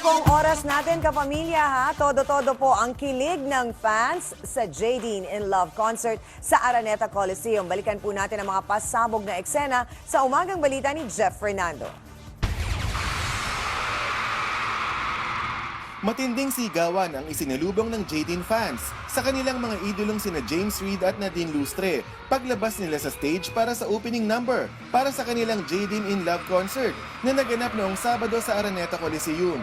po ang oras natin, kapamilya ha. Todo-todo po ang kilig ng fans sa Jadeen in Love concert sa Araneta Coliseum. Balikan po natin ang mga pasabog na eksena sa umagang balita ni Jeff Fernando. Matinding sigawan ang isinalubong ng Jadeen fans sa kanilang mga idolong sina James Reid at Nadine Lustre paglabas nila sa stage para sa opening number para sa kanilang Jadeen in Love concert na naganap noong Sabado sa Araneta Coliseum.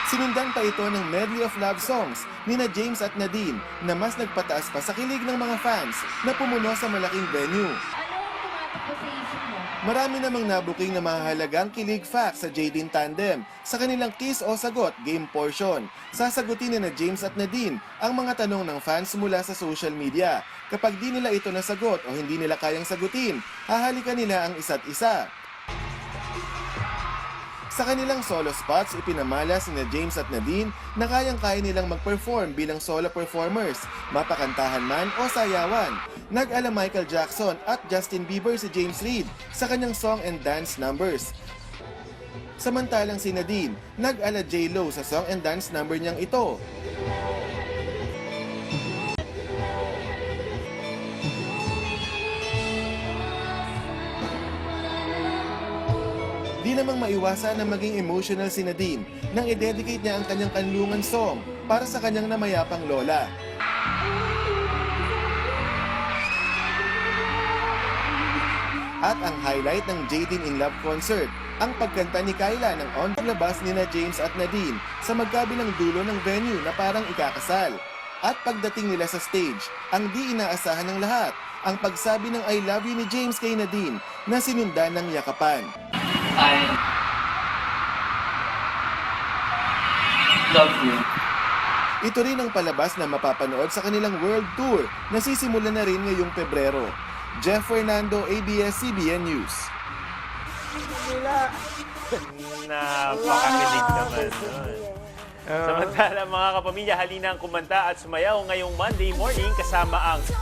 Sinundan pa ito ng medley of love songs nina James at Nadine na mas nagpataas pa sa kilig ng mga fans na pumuno sa malaking venue. Marami namang nabuking na mahalagang kilig facts sa Jadeen tandem sa kanilang kiss o sagot game portion. Sasagutin ni na James at Nadine ang mga tanong ng fans mula sa social media. Kapag di nila ito nasagot o hindi nila kayang sagutin, hahalikan nila ang isa't isa. Sa kanilang solo spots, ipinamalas ni James at Nadine na kayang-kaya nilang mag-perform bilang solo performers, mapakantahan man o sayawan. Nag-ala Michael Jackson at Justin Bieber si James Reid sa kanyang song and dance numbers. Samantalang si Nadine, nag-ala J-Lo sa song and dance number niyang ito. Di namang maiwasan na maging emotional si Nadine nang i-dedicate niya ang kanyang kanlungan song para sa kanyang namayapang lola. At ang highlight ng Jadeen in Love concert, ang pagkanta ni Kyla ng on labas nina James at Nadine sa magkabilang dulo ng venue na parang ikakasal. At pagdating nila sa stage, ang di inaasahan ng lahat, ang pagsabi ng I love you ni James kay Nadine na sinundan ng yakapan. I love you. Ito rin ang palabas na mapapanood sa kanilang world tour na sisimula na rin ngayong Pebrero. Jeff Fernando, ABS-CBN News. Napakakilig naman nun. Samantala mga kapamilya, halina ang kumanta at sumayaw ngayong Monday morning kasama ang